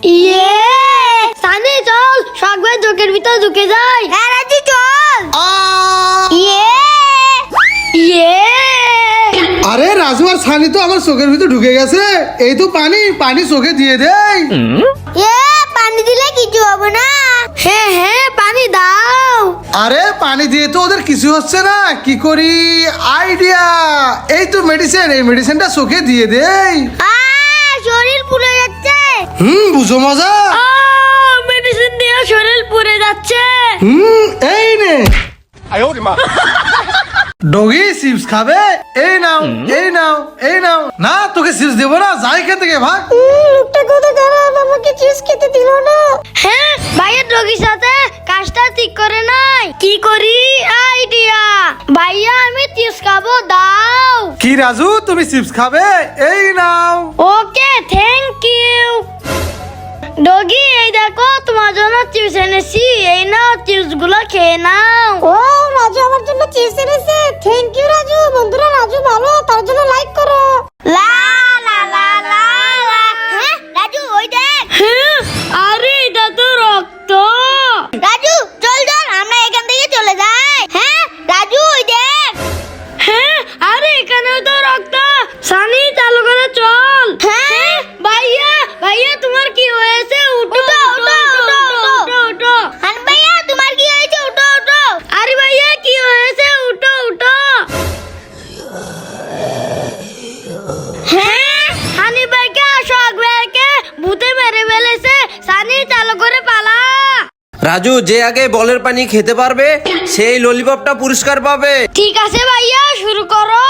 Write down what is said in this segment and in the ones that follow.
ইয়ে সানি চল শখের চোখের ভিতর ঢুকে যাই। হ্যাঁ রাজু চল। ইয়ে ইয়ে আরে রাজু আর সানি তো আমার চোখের ভিতর ঢুকে গেছে। এই তো পানি, পানি চোখে দিয়ে দেই। পানি দিলে কিছু হবে না। হ্যাঁ হ্যাঁ পানি দাও। আরে পানি দিয়ে তো ওদের কিছু হচ্ছে না, কি করি আইডিয়া, এই তো মেডিসিন, এই মেডিসিনটা চোখে দিয়ে দেই। শরীর পুড়ে যাচ্ছে। বুঝো মজা। মেডিসিন দিয়ে শরীর পুড়ে যাচ্ছে। এই নে ডগি চিপস খাবে, এই নাও এই নাও এই নাও। না তোকে চিপস দেবো না, যাই এখান থেকে ভাগ। লোকটা কত খারাপ, আমাকে চিপস খেতে দিল না। হ্যাঁ ভাইয়া ডগির সাথে কাজটা ঠিক করে নাই, কি করি আইডিয়া। ভাইয়া আমি চিপস খাবো, দাও। কি রাজু তুমি চিপস খাবে, এই নাও। Okay thank you. ডগি এই দেখো তোমার জন্য চিপস এনেছি, এই নাও চিপস গুলো খেয়ে নাও। ও রাজু আমার জন্য চিপস এনেছে, থ্যাংক ইউ রাজু। বন্ধুরা রাজু ভালো, তার জন্য লাইক করো। লা লা লা লা লা। হ্যাঁ রাজু ওই দেখ। হ্যাঁ আরে এটা তো রক্ত। রাজু চল চল আমরা এখান থেকে চলে যাই। হ্যাঁ রাজু ওই দেখ। হ্যাঁ আরে এখানেও তো রক্ত। সানি চালু করে চল। হ্যাঁ ভাইয়া ভাইয়া তোমার কি হয়েছে, উঠো উঠো উঠো উঠো। আর ভাইয়া তোমার কি হয়েছে, উঠো উঠো। আরে ভাইয়া কি হয়েছে, উঠো উঠো। হ্যাঁ হানি ভাইকে শখ ভাইকে ভূতে মেরে ফেলেছে। সানি চালু করে পালা। রাজু যে আগে বলের পানি খেতে পারবে সেই ললিপপটা পুরস্কার পাবে। ঠিক আছে ভাইয়া শুরু করো।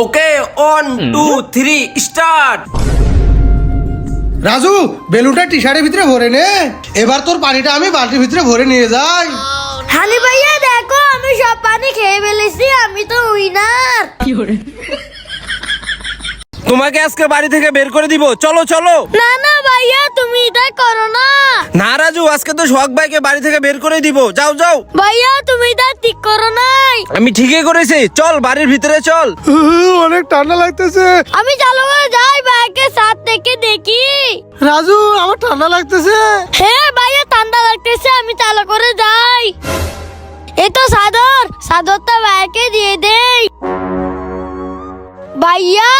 ওকে 1 2 3 স্টার্ট। রাজু বেলুনটা টি শার্টের ভিতরে ভরে নে, এবার তোর পানিটা আমি বালতির ভিতরে ভরে নিয়ে যাই। হানি ভাইয়া দেখো আমি সব পানি খেয়ে ফেলেছি, আমি তো উইনার। তোমাকে আজকে বাড়ি থেকে বের করে দিব, চলো চলো। না না ভাইয়া তুমি এটা করো না। না রাজু আজকে তো শখ ভাইকে বাড়ি থেকে বের করে দিব, যাও যাও। ভাইয়া তুমি এটা ঠিক করো নাই। আমি ঠিকই করেছি, চল বাড়ির ভিতরে চল। অনেক ঠান্ডা লাগতেছে। আমি চালু করে যাই, ভাইকে সাথ থেকে দেখি। রাজু আমার ঠান্ডা লাগতেছে। হ্যাঁ ভাইয়া ঠান্ডা লাগতেছে, আমি চালু করে যাই। এই তো চাদর, চাদরটা ভাইকে দিয়ে দেই। ভাইয়া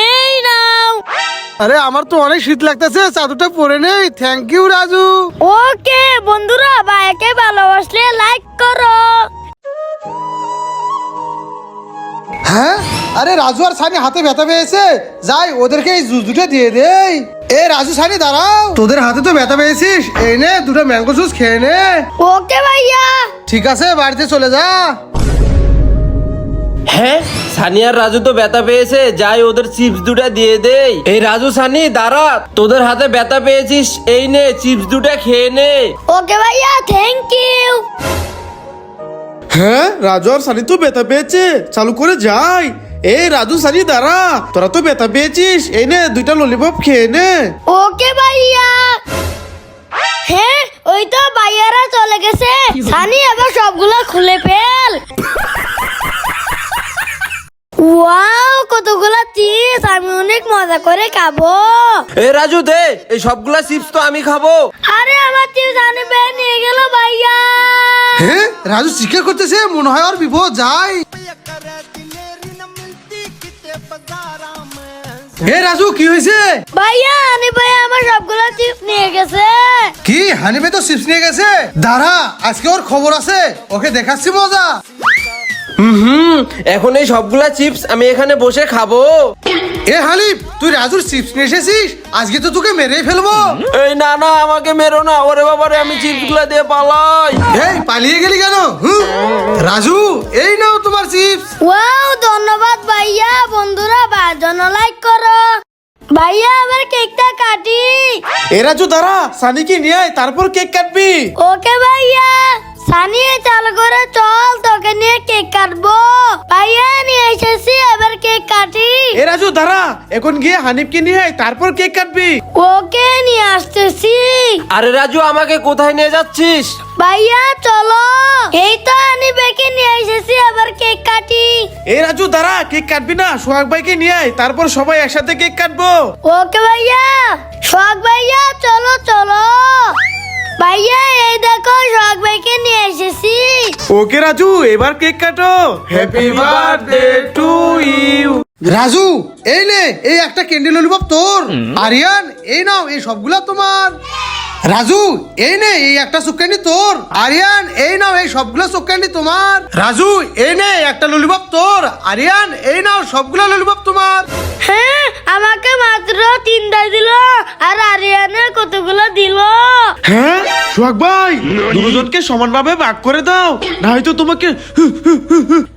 এই নাও। আরে আমার তো অনেক শীত লাগতেছে, চাদরটা পরে নেই। Thank you Raju. ওকে বন্ধুরা ভাইকে ভালোবাসলে লাইক করো। হ্যাঁ আরে রাজু আর সানি হাতে ব্যথা পেয়েছে, যাই ওদেরকে এই জুস দুটো দিয়ে দেই। এ রাজু সানি দাঁড়াও, তোদের হাতে তো ব্যথা পেয়েছিস, এই নে দুটো ম্যাঙ্গো জুস খেয়ে নে। ওকে ভাইয়া। ঠিক আছে বাড়িতে চলে যা। হ্যাঁ সানি আর রাজু তো ব্যথা পেয়েছে, যাই ওদের চিপস দুটা দিয়ে দেই। এই রাজু সানি দাঁড়া, তোদের হাতে ব্যথা পেয়েছিস, এই নে চিপস দুটা খেয়ে নে। ওকে ভাইয়া থ্যাংক ইউ। হ্যাঁ রাজু আর সানি তো ব্যথা পেয়েছে, চালু করে যাই। এই রাজু সানি দাঁড়া, তোরা তো ব্যথা পেয়েছিস, এই নে দুইটা ললিপপ খেয়ে নে। ওকে ভাইয়া। হ্যাঁ ওই তো ভাইয়ারা চলে গেছে, সানি এবার সবগুলো খুলে ফেল। ওয়াও কতগুলা চিপস, আমি অনেক মজা করে খাবো। এই রাজু দে, এই সবগুলা চিপস তো আমি খাবো। আরে আমার চিপস আনি বের নিয়ে গেল ভাইয়া। হ্যাঁ রাজু চিৎকার করতেছে, মনে হয় আর বিপদ। যাই। হে রাজু কি হয়েছে? ভাইয়া আনি ভাইয়া আমার সবগুলা চিপস নিয়ে গেছে। কি হানিবে তো চিপস নিয়ে গেছে? দাঁড়া আজকে ওর খবর আছে, ওকে দেখাচ্ছি মজা। এখন এই সবগুলা চিপস আমি এখানে বসে খাবো। এ হানিফ তুই রাজুর চিপস নিয়ে এসেছিস, আজকে তো তোকে মেরেই ফেলবো। এই না না আমাকে মেরো না, ওরে বাবারে আমি চিপস গুলা দিয়ে পালাই। এই পালিয়ে গেলি কেন? রাজু এই নাও তোমার চিপস। ওয়াও ধন্যবাদ ভাইয়া। বন্ধুরা ভাইয়ের জন্য লাইক করো। ভাইয়া আমার কেকটা কাটি। এ রাজু দাঁড়া, সানিকে নিয়ে আয়, তারপর কেক কাটবি। ওকে ভাইয়া। সানি চালু করে চল, তোকে নিয়ে কেক কাটবো। ভাইয়া নিয়ে এসেছি, এবার কেক কাটি। এ রাজু দাঁড়া, এখন গিয়ে হানিফকে নিয়ে আয়, তারপর কেক কাটবি। ওকে নিয়ে আসতেছি। আরে রাজু আমাকে কোথায় নিয়ে যাচ্ছিস? ভাইয়া চলো, এই তো আনি বেকে নিয়ে এসেছি, এবার কেক কাটি। এ রাজু দাঁড়া, কেক কাটবি না, সোহাগ ভাইকে নিয়ে আয়, তারপর সবাই একসাথে কেক কাটবো। ওকে ভাইয়া। ওকে রাজু, এবার কেক কাটো। Happy birthday to you. Raju এই নে, এই একটা ক্যান্ডি ললিপপ তোর। আরিয়ান এই নাও, এই সবগুলা তোমার। রাজু এই নে, এই একটা চোখ ক্যান্ডি তোর। আরিয়ান এই নাও, এই সবগুলা চোখ ক্যান্ডি তোমার। রাজু এই নে, একটা ললিপপ তোর। আরিয়ান এই নাও, সবগুলা ললিপপ তোমার। হ্যাঁ, আমাকে মাত্র 3টা দিল, আর আরিয়ানের কতগুলো দিল। হ্যাঁ সোহাগ ভাই, দুজনকে সমানভাবে ভাগ করে দাও, নয়তো তোমাকে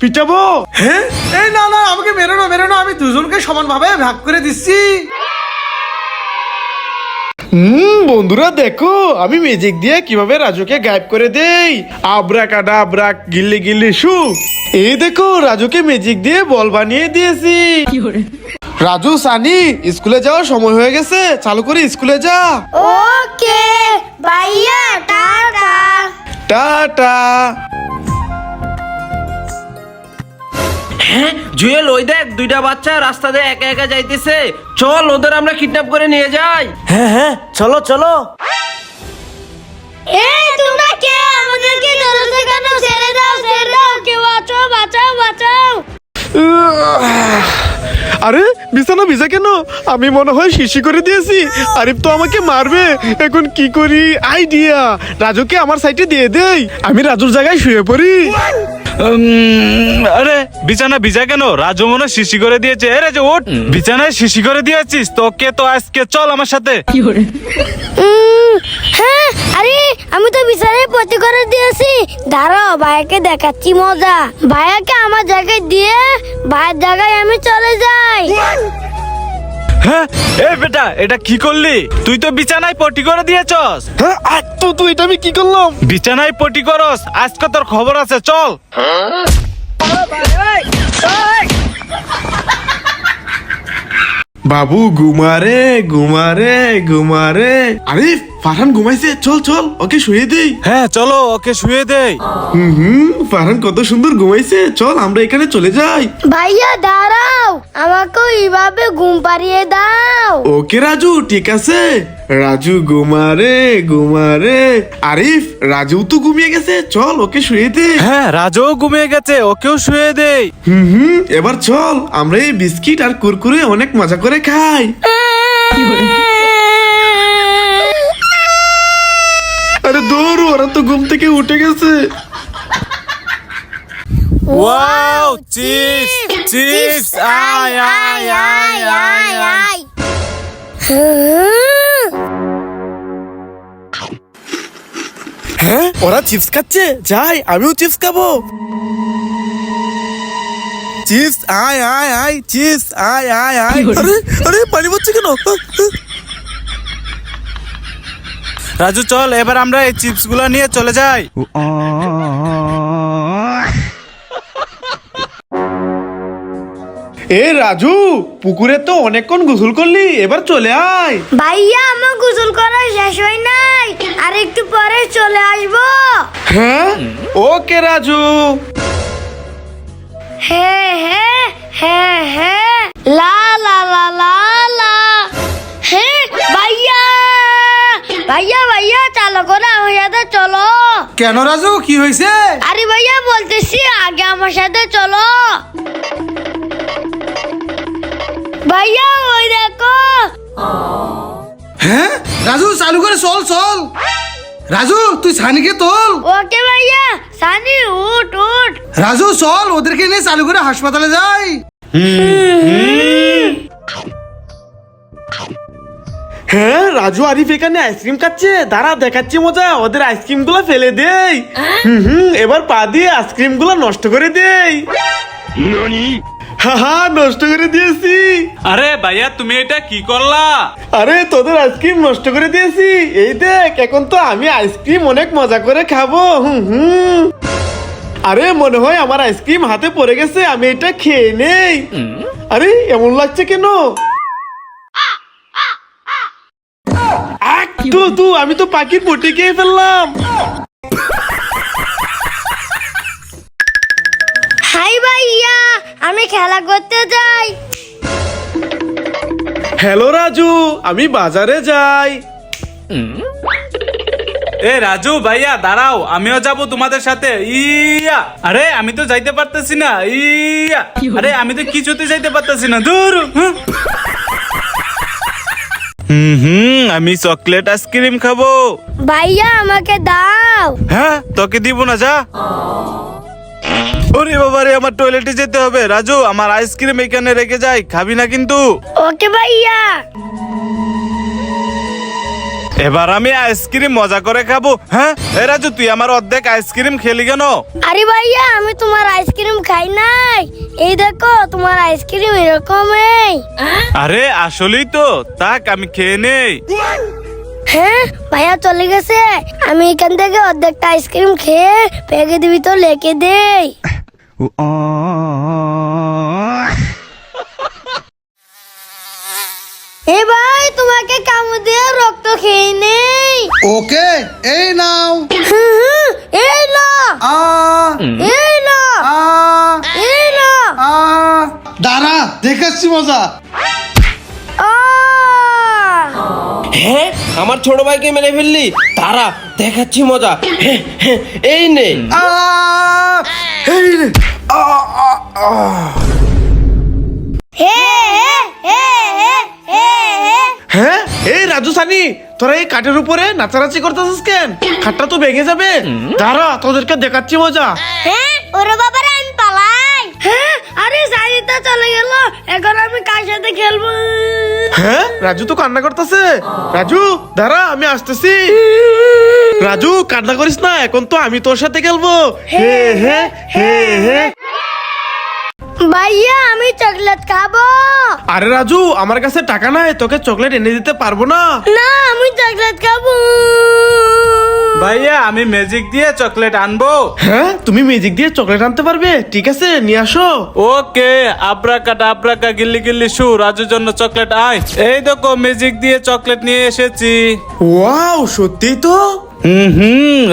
পিটাবো। হ্যাঁ এই না না, আমাকে মেরোনো মেরোনো, আমি দুজনকে সমানভাবে ভাগ করে দিচ্ছি। বন্ধুরা দেখো, আমি ম্যাজিক দিয়ে কিভাবে রাজুকে গায়েব করে দেই। আব্রাকাডাব্রা গিল্লি গিল্লি শু। এই দেখো, রাজুকে ম্যাজিক দিয়ে বল বানিয়ে দিয়েছি। রাজু সানি, স্কুলে যাওয়ার সময় হয়ে গেছে, চালু করে স্কুলে যা। ওকে ভাইয়া, টাটা। টাটা। হ্যাঁ জুয়েল, ওই দেখ দুইটা বাচ্চা রাস্তা দিয়ে একা একা যাইতেছে। চল ওদের আমরা কিডন্যাপ করে নিয়ে যাই। হ্যাঁ হ্যাঁ, চলো চলো। এই তোমরা কে? আমাদেরকে ধরেছে কেন? ছেড়ে দাও, ছেড়ে দাও, কেউ আছো, বাঁচাও, বাঁচাও। আরে বিছানা ভিজা কেন? আমি মনে হয় শিশি করে দিয়েছি। আরিফ তো আমাকে মারবে, এখন কি করি? আইডিয়া, রাজুকে আমার সাইডে দিয়ে দেই, আমি রাজুর জায়গায় শুয়ে পড়ি। আরে বিছানা ভিজা কেন? রাজু মনে হয় শিশি করে দিয়েছে। এ রাজু ওঠ, বিছানায় শিশি করে দিয়েছিস তোকে তো আজকে, চল আমার সাথে। হ্যাঁ, আরে আমি তো বিছানায় পটি করে দিয়েছি। দাঁড়াও, ভাইয়াকে দেখাচ্ছি মজা। ভাইয়াকে আমার জায়গায় দিয়ে ভাইয়ের জায়গায় আমি চলে যাই। হ্যাঁ এ বেটা, এটা কি করলি? তুই তো বিছানায় পটি করে দিয়েছস। হ্যাঁ আর তো তুই, এটা আমি কি করলাম? বিছানায় পটি করস, আজকে তোর খবর আছে, চল। বাবু ঘুমারে ঘুমারে ঘুমারে। আরে ফারহান ঘুমাইছে, চল চল ওকে শুয়ে দেই। হ্যাঁ চলো, ওকে শুয়ে দেই। ফারহান কত সুন্দর ঘুমাইছে, চল আমরা এখানে চলে যাই। ভাইয়া দাঁড়াও, আমাকেও এইভাবে ঘুম পাড়িয়ে দাও। ওকে রাজু, ঠিক আছে। রাজু ঘুমারে ঘুমারে। আরিফ, রাজু তো ঘুমিয়ে গেছে, চল ওকে শুয়ে দে। হ্যাঁ রাজুও ঘুমিয়ে গেছে, ওকেও শুয়ে দেই। এবার চল আমরা এই বিস্কিট আর কুরকুরে অনেক মজা করে খাই। আরে দৌড়, ওরা তো ঘুম থেকে উঠে গেছে। ওয়াও, চিপস চিপস, আয় আয় আয় আয় আয়। হ্যাঁ ওরা চিপস খাচ্ছে, যাই আমিও চিপস খাবো। চিপস আয় আয় আয়, চিপস আয় আয় আয়। আরে আরে পানি পড়ছে কেন? রাজু চল, এবার আমরা এই চিপস গুলো নিয়ে চলে যাই। এ রাজু, পুকুরে তো অনেকক্ষণ গোসল করলি, এবার চলে আয়। ভাইয়া, আমার গোসল করা শেষ হয় নাই, আর একটু পরে চলে আসবো। হ্যাঁ ওকে রাজু। হ্যাঁ হ্যাঁ হ্যাঁ হ্যাঁ, লা লা লা লা লা। হ্যাঁ ভাইয়া, ভাইয়া ভাইয়া, চালো করে আমার সাথে চলো। কেন রাজু, কি হয়েছে? আরে ভাইয়া বলতেছি, আগে আমার সাথে চলো। ভাইয়া ওই দেখো। হ্যাঁ রাজু, চালু করে চল চল। রাজু তুই সানিকে তোল। ওকে ভাইয়া, সানি উঠ উঠ। রাজু চল, ওদেরকে নিয়ে চালু করে হাসপাতালে যাই। হ্যাঁ রাজু, আরিফ এখানে আইসক্রিম খাচ্ছে, দাঁড়া দেখাচ্ছি মজা, ওদের আইসক্রিম গুলো ফেলে দেই। এবার পা দিয়ে আইসক্রিম গুলো নষ্ট করে দেই। হা নষ্ট করে দিয়েছি। আরে ভাইয়া, তুমি এটা কি করলা? আরে তোদের আইসক্রিম নষ্ট করে দিয়েছি, এই দেখ, এখন তো আমি আইসক্রিম অনেক মজা করে খাবো। আরে মনে হয় আমার আইসক্রিম হাতে পড়ে গেছে, আমি এটা খেয়ে নেই। আরে এমন লাগছে কেন? আমি তো পাখির পটি খেয়ে ফেললাম। হাই ভাইয়া, আমি খেলা করতে যাই। হ্যালো রাজু, আমি বাজারে যাই। এ রাজু ভাইয়া দাঁড়াও, আমিও যাব তোমাদের সাথে। ইয়া আরে আমি তো যাইতে পারতেছি না। ইয়া আরে আমি তো কিছুতে যাইতে পারতেছি না, দূর। আমি চকলেট আইসক্রিম খাবো। ভাইয়া আমাকে দাও। হ্যাঁ তোকে দিব না, যা। ওরে বাবা রে, আমার টয়লেটে যেতে হবে। রাজু আমার আইসক্রিম এখানে রেখে যাই, খাবি না কিন্তু। ওকে ভাইয়া। এবার আমি আইসক্রিম মজা করে খাবো। হ্যাঁ এ রাজু, তুই আমার অর্ধেক আইসক্রিম খেলি কেন? আরে ভাইয়া আমি তোমার আইসক্রিম খাই নাই, এই দেখো তোমার আইসক্রিম এরকমই। আরে আসলেই তো, তাক আমি খেয়ে নেই। হ্যাঁ ভাইয়া চলে গেছে, আমি এখান থেকে অর্ধেকটা আইসক্রিম খেয়ে পেকে দিবি তো লেকে দেই। এ ভাই তোমাকে কামড় দিয়ে রক্ত খেয়ে নেই। ওকে, এই নাও। এই লো, আ এই লো, আ এই লো। আ দাঁড়া, দেখাচ্ছি মজা। হ্যাঁ আমার ছোট ভাইকে মেরে ফেললি, তারা দেখাচ্ছি মজা। হ্যাঁ, হ্যাঁ, এই নে। আ এই রে। আ আ আ হে হে হে হে হে হে। হ্যাঁ এই রাজু সানি, তোরা এই কাঠের উপরে নাচানাচি করতেছিস কেন? খাটটা তো ভেঙে যাবে। দাঁড়া, তোদেরকে দেখাচ্ছি মজা। হ্যাঁ ওরে বাবারে আমি পালাই। হ্যাঁ আরে সাইদটা চলে গেল, এখন আমি কার সাথে খেলবো? হ্যাঁ রাজু তো কান্না করতেছে। রাজু দাঁড়া, আমি আসতেছি। রাজু কান্না করিস না, এখন তো আমি তোর সাথে খেলবো। হে হে হে হে। ভাইয়া আমি চকলেট খাবো। আরে রাজু, আমার কাছে টাকা নাই, তোকে চকলেট এনে দিতে পারবো না। না আমি চকলেট খাবো। ভাইয়া আমি ম্যাজিক দিয়ে চকলেট আনবো। হ্যাঁ তুমি ম্যাজিক দিয়ে চকলেট আনতে পারবে? ঠিক আছে, নিয়ে আসো। ওকে, আব্রাকাটা আব্রাকা গিল্লি গিল্লি শু, রাজুর জন্য চকলেট আয়। এই দেখো ম্যাজিক দিয়ে চকলেট নিয়ে এসেছি। ওয়াও, সত্যি তো।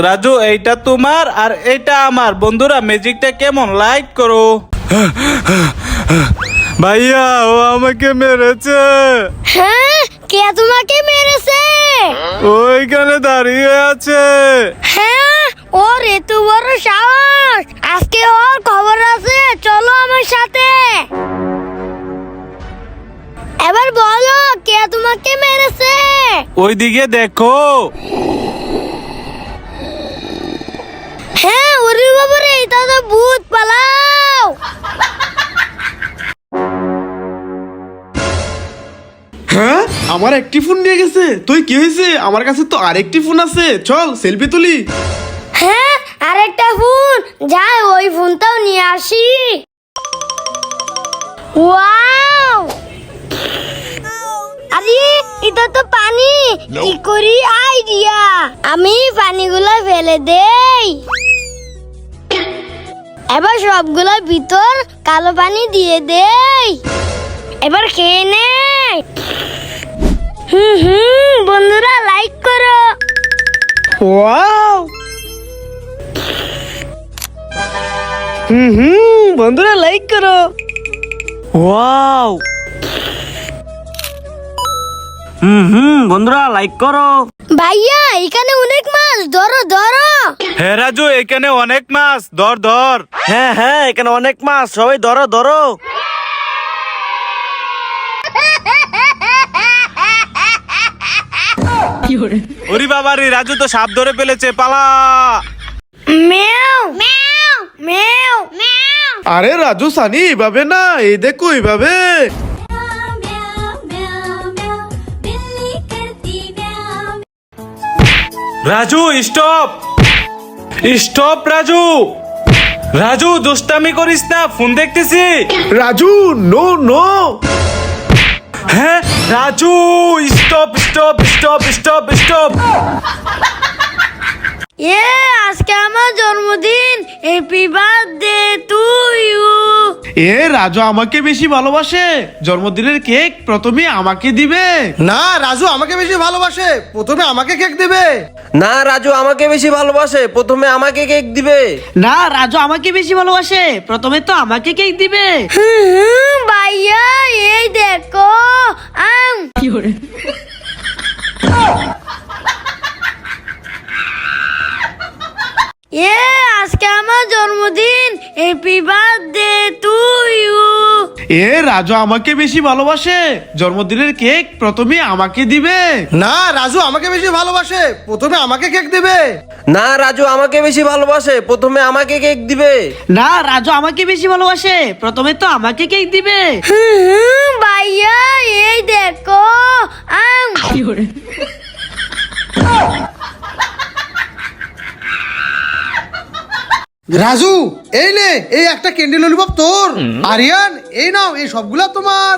রাজু এইটা তোমার আর এইটা আমার। বন্ধুরা ম্যাজিকটা কেমন, লাইক করো। ভাইয়া ও আমাকে মেরেছে। হ্যাঁ কে তোমাকে মেরেছে? ওইখানে দাঁড়িয়ে আছে। হ্যাঁ ওর এত বড় সাহস, আজকে ওর খবর আছে, চলো আমার সাথে। এবার বলো কে তোমাকে মেরেছে? ওইদিকে দেখো। হ্যাঁ ওরে বাবারে, এটা তো ভূত, পালাও। হ্যাঁ আমার একটি ফোন নিয়ে গেছে। তুই কি হয়েছে? আমার কাছে তো আরেকটি ফোন আছে, চল সেলফি তুলি। হ্যাঁ আরেকটা ফোন, যাই ওই ফোনটাও নিয়ে আসি। ওয়াও, আরে এটা তো পানি, কি করি আইডিয়া, আমি পানিগুলো ফেলে দেই। এবার সবগুলোর ভিতর কালো পানি দিয়ে দেই, এবার খেয়ে নে। বন্ধুরা লাইক করো। ওয়াও। বন্ধুরা লাইক করো। ওয়াও। বন্ধুরা লাইক করো। ভাইয়া এখানে অনেক মাছ, ধরো ধরো। হ্যাঁ রাজু, এখানে অনেক মাছ, ধর ধর। হ্যাঁ হ্যাঁ এখানে অনেক মাছ, সবাই ধরো ধরো। ওরে বাবারে, রাজু তো সাপ ধরে ফেলেছে, পালা। মেও মেও মেও মেও। আরে রাজু সানি, এইভাবে না, এই দেখো এইভাবে। Raju stop, stop Raju. রাজু দুষ্টামি করিস না, ফোন দেখতেছি। Raju no no. হ্যাঁ Raju stop stop stop stop stop. আজকে আমার জন্মদিন, হ্যাপি বার্থডে টু ইউ। এ রাজু আমাকে বেশি ভালোবাসে, জন্মদিনের কেক প্রথমে আমাকে দিবে। না, রাজু আমাকে বেশি ভালোবাসে, প্রথমে আমাকে কেক দেবে। না রাজু আমাকে বেশি ভালোবাসে, প্রথমে আমাকে কেক দিবে। না রাজু আমাকে বেশি ভালোবাসে, প্রথমে তো আমাকে কেক দিবে। ভাইয়া এই দেখো আম। আজকে আমার জন্মদিন, হ্যাপি বার্থডে টু ইউ। এ রাজু আমাকে বেশি ভালোবাসে, জন্মদিনের কেক প্রথমে আমাকে দিবে। না, রাজু আমাকে বেশি ভালোবাসে, প্রথমে আমাকে কেক দেবে। না, রাজু আমাকে বেশি ভালোবাসে, প্রথমে আমাকে কেক দিবে। না, রাজু আমাকে বেশি ভালোবাসে, প্রথমে তো আমাকে কেক দিবে। ভাইয়া এই দেখো আম। রাজু এই নে, এই একটা ক্যান্ডি ললিপপ তোর। আরিয়ান এই নাও, এই সবগুলা তোমার।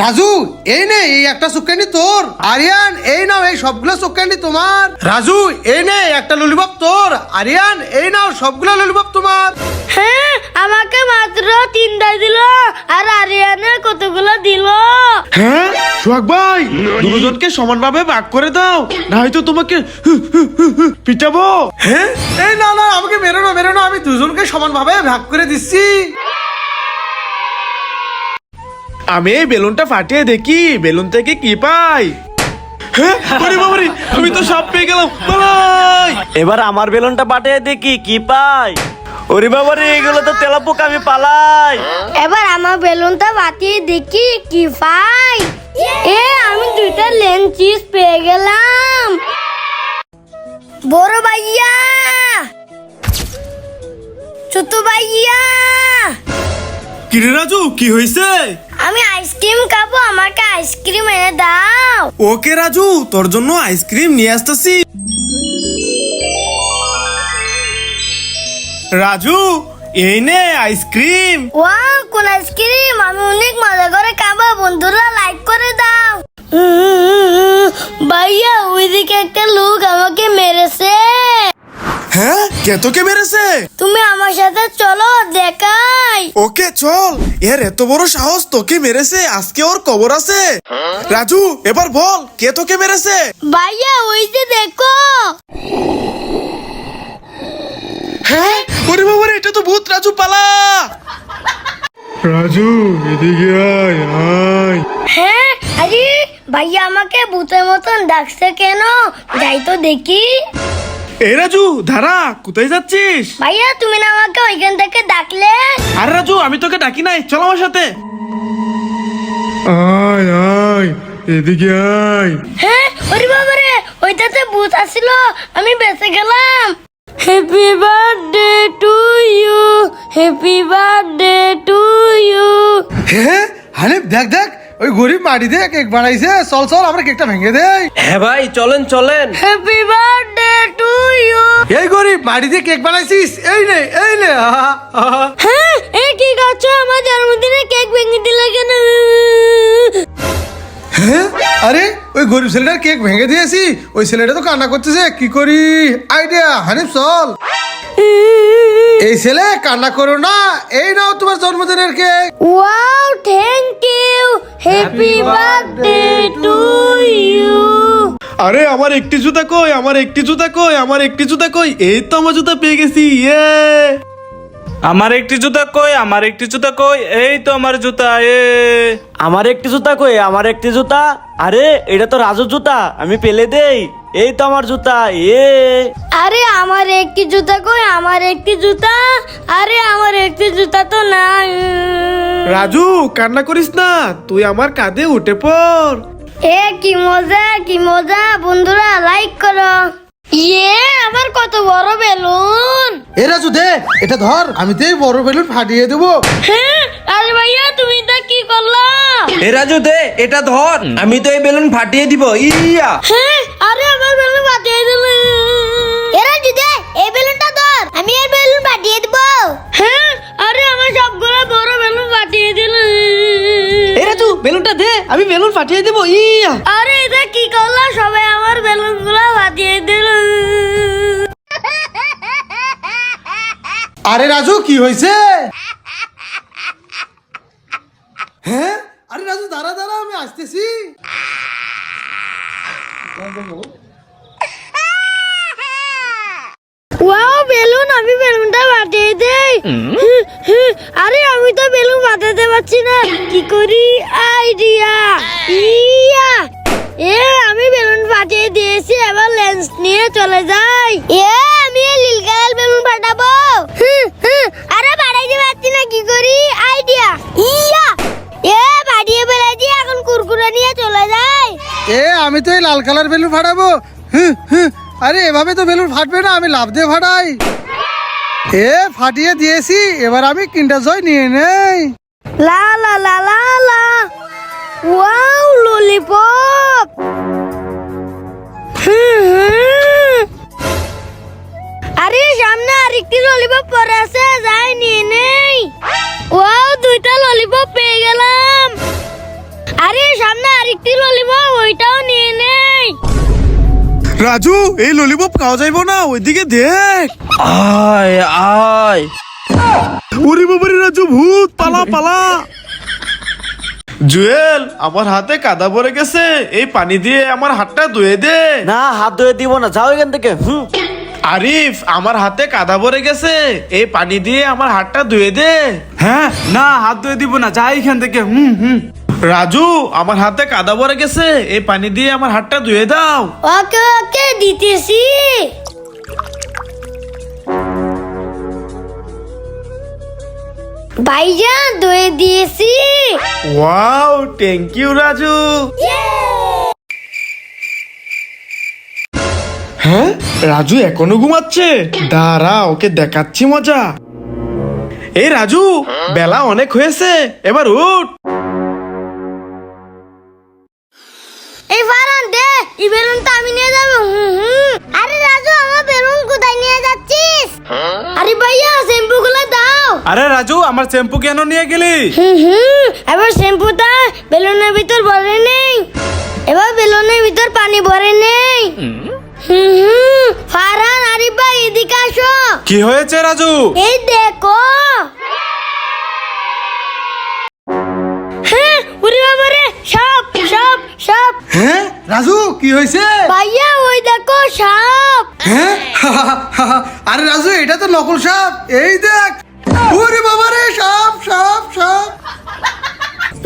রাজু এই নে, এই একটা চুক ক্যান্ডি তোর। আরিয়ান এই নাও, এই সবগুলা চুক ক্যান্ডি তোমার। রাজু এই নে, একটা ললিপপ তোর। আরিয়ান এই নাও, সবগুলা ললিপপ তোমার। হ্যাঁ, আমাকে মাত্র 3টা দিল, আর আরিয়ানের কতগুলো দিল। হ্যাঁ সোহাগ ভাই, দুজনকে সমানভাবে ভাগ করে দাও, না হয়তো তোমাকে পিটাবো। হ্যাঁ, এই না না, আমাকে বেরোনো, আমি দুজনকে সমানভাবে ভাগ করে দিচ্ছি। আমি এই বেলুনটা ফাটিয়ে দেখি বেলুন থেকে কি পাই। হ্যাঁ, ওরে বাবারে, আমি তো সব পেয়ে গেলাম। পালাই। এবার আমার বেলুনটা পাঠিয়ে দেখি কি পাই। ওরে বাবা রে, এগুলো তো তেলাপোকা, আমি পালাই। এবার আমার বেলুনটা বাতিয়ে দেখি কি পাই। আমি 2টা লেন চিজ পেয়ে গেলাম। বড় ভাইয়া, ছোট ভাইয়া, কিরে রাজু, কি হয়েছে? আমি আইসক্রিম খাবো, আমাকে আইসক্রিম এনে দাও। ওকে রাজু, তোর জন্য আইসক্রিম নিয়ে আসতেছি। রাজু এই নে আইসক্রিম। ওয়াও, কোন আইসক্রিম? আমি অনেক মজা করে খাবো, বন্ধুরা লাইক করে দাও। ভাইয়া ওইদিকে একটা লোক আমাকে মেরেছে। হ্যাঁ, কে তোকে মেরেছে? তুমি আমার সাথে চলো, দেখাই। ওকে চল, এর এত বড় সাহস, তোকে মেরেছে, আজকে ওর কবর আছে। রাজু এবার বল, কে তোকে মেরেছে? ভাইয়া ওই যে দেখো। হ্যাঁ, ওরে বাবা রে, এটা তো ভূত। রাজু পালা। রাজু এদিকে আয়, আয়। হ্যাঁ, আরে ভাইয়া আমাকে ভূতের মতন ডাকছে কেন? যাই তো দেখি। এই রাজু দাঁড়া, কোথায় যাচ্ছিস? ভাইয়া তুমি না আমাকে ওইখান থেকে ডাকলে? আর রাজু, আমি তোকে ডাকি নাই, চল আমার সাথে। আয় আয়, এদিকে আয়। হ্যাঁ, ওরে বাবারে, ওইটাতে ভূত আসছিল, আমি বেঁচে গেলাম। Happy birthday to you, happy birthday to you. হ্যাঁ হানিফ, দেখ দেখ, ওই গরিব মাটি দিয়ে কেক বানাইছে। চল চল, আমরা কেকটা ভেঙে দেই। হ্যাঁ ভাই, চলেন চলেন। Happy birthday to you. এই গরিব মাটি দিয়ে কেক বানাইছিস, এই নে এই নে। হ্যাঁ, এ কি করছো? আমার জন্মদিনে কেক ভেঙে দিলে কেন? হ্যাঁ, আরে ওই গরিব ছেলেটার কেক ভেঙে দিয়েছি, ওই ছেলেটা তো কান্না করতেছে, কি করি? আইডিয়া হানিফ, চল। এই ছেলে কান্না করো না, এই নাও তোমার জন্মদিনের cake. Wow, thank you, happy birthday to you. আরে আমার একটি জুতা কই, আমার একটি জুতা কই, আমার একটি জুতা কই। এই তো আমার জুতা পেয়ে গেছি। ইয়ে, আমার একটি জুতা কই, আমার একটি জুতা কই, এই তো আমার জুতা। আমার একটি জুতা কই, আমার একটি জুতা। আরে এটা তো রাজুর জুতা, আমি পেলে দেই। এই তো আমার জুতা। আরে আমার একটি জুতা কই, আমার একটি জুতা। আরে আমার একটি জুতা তো নাই। রাজু কান্না করিস না, তুই আমার কাঁধে উঠে পড়। এ কি মজা, কি মজা। বন্ধুরা লাইক করো। ইয়ে, আমার কত বড় বেলুন। এ রাজু দে, এটা ধর, আমি তো এই বড় বেলুন ফাটিয়ে দেবো। হ্যাঁ, আরে ভাইয়া তুমি এটা কি করলা? এ রাজু দে, এটা ধর, আমি তো এই বেলুন ফাটিয়ে দিব। ইয়া। হ্যাঁ, আরে আমার বেলুন ফাটিয়ে দিলে। এরা দিদে, এই বেলুনটা ধর, আমি এই বেলুন ফাটিয়ে দিব। হ্যাঁ, আরে আমার সবগুলো বড় বেলুন ফাটিয়ে দিলে। এ রাজু, বেলুনটা দে, আমি বেলুন ফাটিয়ে দেবো। ইয়া, আরে এটা কি করলা? সবাই আমার বেলুন গুলো ফাটিয়ে দিল। আরে রাজু কি হয়েছে? হ্যাঁ, আরে রাজু দাঁড়া দাঁড়া, আমি আসতেছি। ওয়াও, বেলুন, আমি বেলুনটা ফাটিয়ে দেই। আরে আমি তো বেলুন ফাটাতে পারছি না, কি করি? আইডিয়া। ইয়া, আমি বেলুন ফাটিয়ে দিয়েছি, এবার লেন্স নিয়ে চলে যাই। আমি নীল কালার বেলুন ফাটাবো। আমি তো এই লাল কালার বেলুন ফাটাবো। আরে এভাবে তো বেলুন ফাটবে না, আমি লাভ দিয়ে ফাটাই। ফাটিয়ে দিয়েছি, এবার আমি কিন্ডার জয় নিয়ে নেই। লা লা লা লা লা, ওয়াও ললিপপ। আরে সামনে আরেকটি ললিপপ পড়ে আছে, যাই নিয়ে নেই। ওয়াও, 2টা ললিপপ পেয়ে গেলাম। আরে সামনে আরেকটি ললিপপ, ওইটাও নিয়ে নেই। রাজু, এই ললিপপ খাওয়া যাইবো না, ওইদিকে দেখ। আয় আয়। ওরে বাবারে রাজু, ভূত, পালা পালা। জুয়েল, আমার হাতে কাদা ভরে গেছে, এই পানি দিয়ে আমার হাতটা ধুয়ে দে। না, হাত ধুয়ে দিব না, যাও এখান থেকে। আরিফ, আমার হাতে কাদা ভরে গেছে, এই পানি দিয়ে আমার হাতটা ধুয়ে দে। হ্যাঁ, না হাত ধুয়ে দিব না, যাই এখান থেকে। রাজু, আমার হাতে কাদা ভরে গেছে, এই পানি দিয়ে আমার হাতটা ধুয়ে দাও। ওকে ওকে, দিতেছি। ভাইজান, ধুয়ে দিয়েছি। Wow, thank you Raju. হ্যাঁ, রাজু এখনো ঘুমাচ্ছে? দাঁড়া, ওকে দেখাচ্ছি মজা। এই রাজু, বেলা অনেক হয়েছে, এবার উঠ। এই ফারান দে, এই বেলুনটা আমি নিয়ে যাবো। আরে রাজু, আমার বেলুন কোথায় নিয়ে যাচ্ছিস? আরে ভাইয়া, শ্যাম্পু গুলো দাও। আরে রাজু, আমার শ্যাম্পু কেন নিয়ে গেলি? এবার শ্যাম্পুটা বেলুনের ভিতর ভরে নেই। এবার বেলুনের ভিতর পানি ভরে নেই। ফারহান, আরিফ ভাই, এদিকে আসো। কি হয়েছে রাজু? এই দেখো। হ্যাঁ, ওরে বাবা রে, সাপ সাপ সাপ। হ্যাঁ রাজু, কি হয়েছে? ভাইয়া, ওই দেখো সাপ। হ্যাঁ আরে রাজু, এটা তো নকল সাপ, এই দেখ। ওরে বাবা রে, সাপ সাপ সাপ।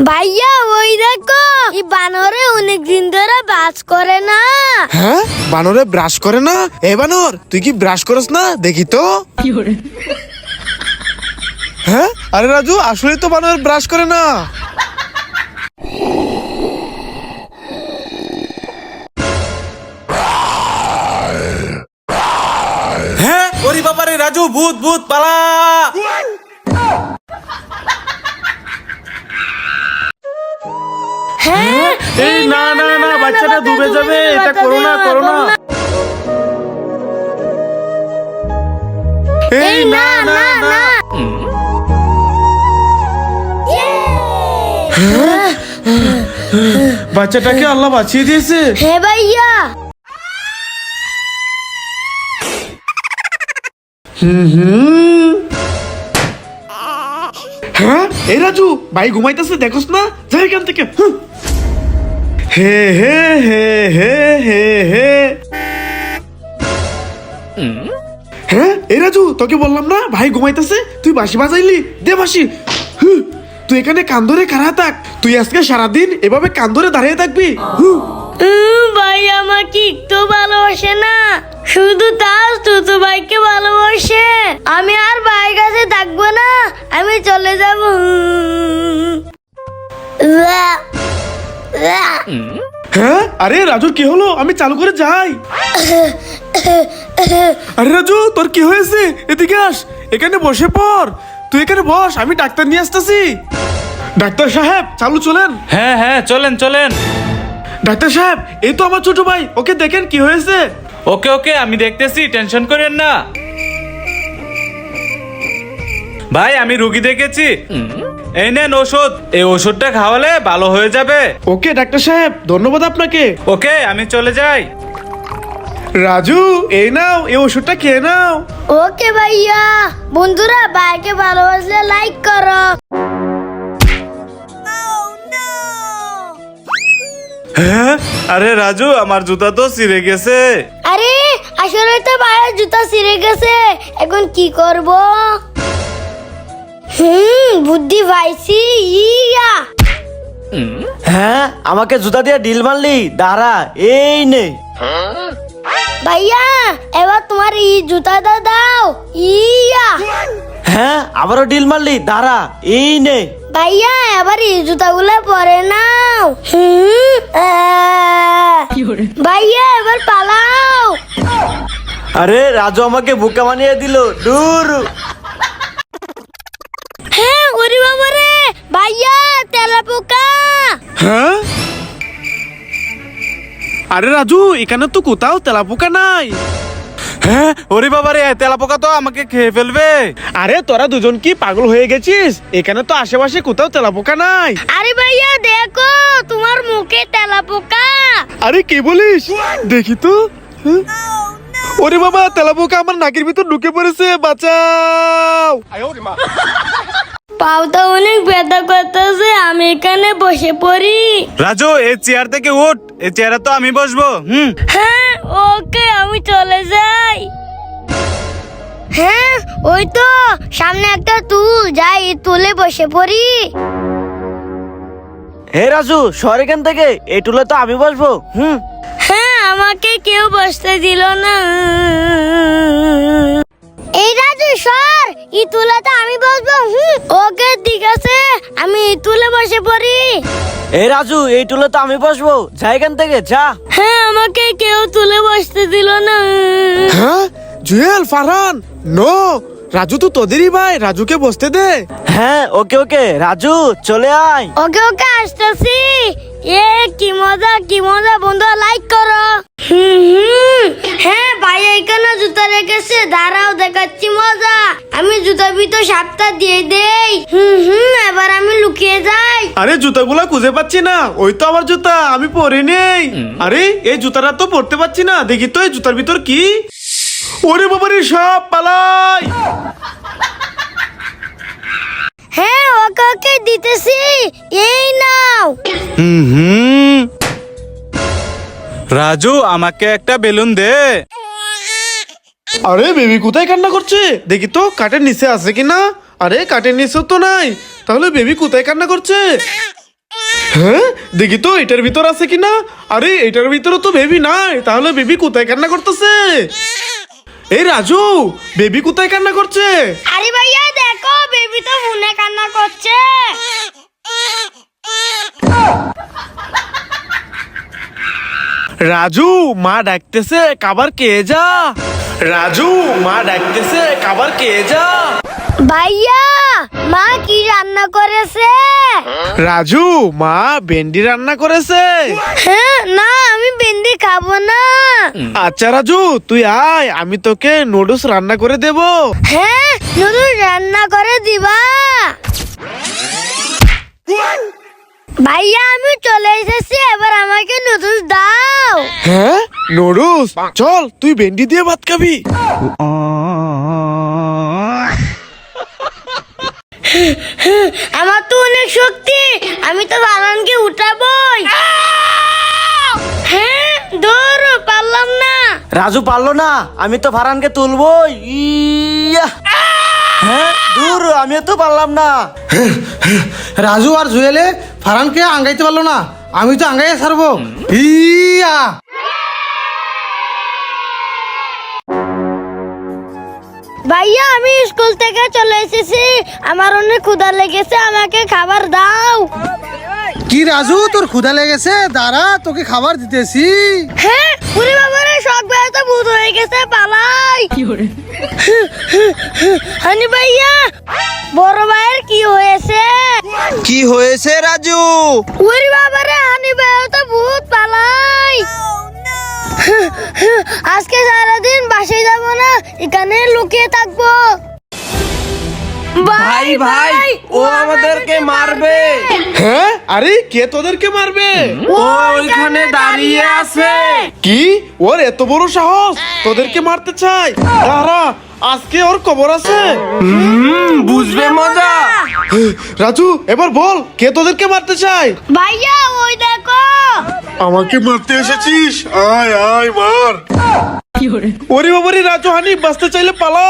ভাইয়া, ওই দেখো, এই বানরে অনেক দিন ধরে বাস করে না। হ্যাঁ, বানরে ব্রাশ করে না? এ বানর, তুই কি ব্রাশ করস না? দেখি তো। হ্যাঁ, আরে রাজু, আসলে তো বানর ব্রাশ করে না। হ্যাঁ, ওরে বাবারে রাজু, ভূত ভূত, পালা। হ্যাঁ, এই না না না, বাচ্চাটা ডুবে যাবে, এটা করো না, করো না। এই না না না। বাচ্চাটাকে আল্লাহ বাঁচিয়ে দিয়েছে। হ্যাঁ ভাইয়া। হ্যাঁ, এই রাজু, ভাই ঘুমাইতেছে, দেখোস না? যাই এখান থেকে। হে হে হে হে হে হে। হ্যাঁ, এই রাজু, তোকে বললাম না ভাই ঘুমাইতেছে, তুই বাঁশি বাজাইলি, দে বাঁশি। তুই এখানে কান ধরে খাড়া থাক, তুই আজকে সারাদিন এভাবে কান ধরে দাঁড়িয়ে থাকবি। ভাই আমাকে একটু ভালোবাসে না, শুধু তার ছোট ভাইকে ভালোবাসে। আমি আর ভাই কাছে থাকবো না, আমি চলে যাব। হ্যাঁ, আরে রাজুর কি হলো? আমি চালু করে যাই। আরে রাজু, তোর কি হয়েছে? এদিকে আস, এখানে বসে পড়। তুই এখানে বস, আমি ডাক্তার নিয়ে আসতেছি। ডাক্তার সাহেব, চালু চলেন। হ্যাঁ হ্যাঁ, চলেন চলেন। ডাক্তার সাহেব, এই তো আমার ছোট ভাই, ওকে দেখেন কি হয়েছে। ওকে ওকে, আমি দেখতেছি, টেনশন করেন না। ভাই, আমি রুগী দেখেছি, এই নেন ওষুধ, এই ওষুধটা খাওয়ালে ভালো হয়ে যাবে। ওকে ডাক্তার সাহেব, ধন্যবাদ আপনাকে। ওকে, আমি চলে যাই। রাজু, এই নাও, এই ওষুধটা খেয়ে নাও। ওকে ভাইয়া। বন্ধুরা, ভাইকে ভালোবাসলে লাইক করো। হ্যাঁ, আরে রাজু, আমার জুতা তো ছিঁড়ে গেছে। আরে আসলে তো ভাইয়ের জুতা ছিঁড়ে গেছে, এখন কি করব? বুদ্ধি পাইছি। ইয়া, হ্যাঁ, আমাকে জুতা দিয়ে ডিল মারলি, দাঁড়া, এই নে। ভাইয়া, এবার তোমার এই জুতাটা দাও। ইয়া, হ্যাঁ, আবারও ডিল মারলি, দাঁড়া, এই নে। ভাইয়া এবার এই জুতাগুলো পরে নাও। ভাইয়া এবার পালাও। আরে রাজু আমাকে বোকা বানিয়ে দিল, দূর। হ্যাঁ ওরে বাবা রে, ভাইয়া তেলাপোকা। হ্যাঁ, আরে রাজু এখানে তো কোথাও তেলাপোকা নাই। হ্যাঁ ওরে বাবারে, তেলাপোকা তো আমাকে খেয়ে ফেলবে। আরে তোরা দুজন কি পাগল হয়ে গেছিস? এখানে তো আশেপাশে কোথাও তেলাপোকা নাই। আরে ভাইয়া দেখো তোমার মুখে তেলাপোকা। আরে কি বলিস? দেখি তো। হ্যাঁ? ওরে বাবা, তেলাপোকা আমার নাকের ভিতর ঢুকে পড়েছে, বাঁচাও। পাউটা অনেক ব্যথা করতেছে, আমি এখানে বসে পড়ি। রাজু এই চেয়ার থেকে উঠ, এই চেয়ারে তো আমি বসবো। হ্যাঁ ওকে, আমি চলে যাই। হ্যাঁ ওই তো সামনে একটা টুল, যাই তুলে বসে পড়ি। হে রাজু, সর এখান থেকে, এই টুলে তো আমি বসবো। হ্যাঁ আমাকে কেউ বসতে দিল না। এই রাজু সর, ই তুলে তো আমি বসবো। ওকে ঠিক আছে, আমি ই তুলে বসে পড়ি। এই রাজু, এই টুলে তো আমি বসবো, যা এখান থেকে যা। হ্যাঁ আমাকে কেউ তুলে বসতে দিল না। হ্যাঁ জুয়েল, ফারহান, নো, রাজু তো তোদেরই ভাই, রাজুকে বসতে দে। হ্যাঁ ওকে ওকে, রাজু চলে আয়। ওকে ওকে আসতেছি। এ কি মজা কি মজা, বন্ধু লাইক করো। হ্যাঁ ভাই এখানে জুতা রেখেছে, দাঁড়াও দেখাচ্ছি মজা। আমি জুতার ভিতর সাপটা দিয়ে দেই। এবার আমি লুকিয়ে যাই। আরে জুতাগুলা খুঁজে পাচ্ছি না, ওই তো আমার জুতা, আমি পরে নেই। আরে এই জুতাটা তো পরতে পারছি না, দেখি তো এই জুতার ভিতর কি। ওরে বাবারে, সব পালাই। হ্যাঁ ওকে ওকে দিতেছি, এই নাও। রাজু আমাকে একটা বেলুন দে। আরে বেবি কোথায় কান্না করছে? দেখি তো কাঠের নিচে আছে কিনা। আরে কাঠের নিচেও তো নাই, তাহলে বেবি কোথায় কান্না করছে? হ্যাঁ দেখি তো এটার ভিতর আছে কিনা। আরে এটার ভিতরে তো বেবি নাই, তাহলে বেবি কোথায় কান্না করতেছে? এই রাজু, বেবি কোথায় কান্না করছে? আরে ভাইয়া দেখো, বেবি তো মনে কান্না করছে। রাজু মা ডাকতেছে, খাবার খেয়ে যা। রাজু মা ডাকতেছে, খাবার খেয়ে যা। ভাইয়া মা কি রান্না করেছে? রাজু মা ভেন্ডি রান্না করেছে। হ্যাঁ না, আমি ভেন্ডি খাবো না। আচ্ছা রাজু তুই আয়, আমি তোকে নুডলস রান্না করে দেব। হ্যাঁ নুডলস রান্না করে দিবা? ভাইয়া আমি চলে এসেছি, এবার আমাকে নুডলস দাও। হ্যাঁ নুডলস, চল তুই ভেন্ডি দিয়ে ভাত খাবি। আমার তো অনেক শক্তি, আমি তো বাগানকে উঠাবই। হ্যাঁ দৌড়, পারলাম না। রাজু পারলো না, আমি তো ফারহানকে তুলবো। ইয়া! হ্যাঁ দূর, আমিও তো পারলাম না। রাজু আর জুয়েলে ফারহানকে আঙ্গাইতে পারলো না, আমি তো আঙ্গাইয়ে ছাড়বো। ইয়া ভাইয়া আমি স্কুল থেকে চলে এসেছি, আমার অনেক ক্ষুধা লেগেছে, আমাকে খাবার দাও। কি রাজু, তোর ক্ষুধা লেগেছে? দাঁড়া তোকে খাবার দিতেছি। হ্যাঁ পুরি বাবারে, শখ ভাই তো ভূত হয়ে গেছে, পালাই। হানি ভাইয়া, বড় ভাইয়ের কি হয়েছে? কি হয়েছে রাজু? উরি বাবারে, হানি ভাই তো ভূত, পালাই। আজকে সারাদিন বাসায় যাবো না, এখানে লুকিয়ে থাকবো। ভাই ভাই, ও আমাদেরকে মারবে। হ্যাঁ আরে কে তোদেরকে মারবে? ও ওইখানে দাঁড়িয়ে আছে। কি ওর এত বড় সাহস তোদেরকে মারতে চাই? দাঁড়া, আজকে ওর খবর আছে। বুঝবে মজা। রাজু এবার বল, কে তোদেরকে মারতে চাই? ভাইয়া ওই দেখো। আমাকে মারতে এসেছিস? আয় আয় মার। ওরে বাবারে রাজু, হানি বাঁচতে চাইলে পালা।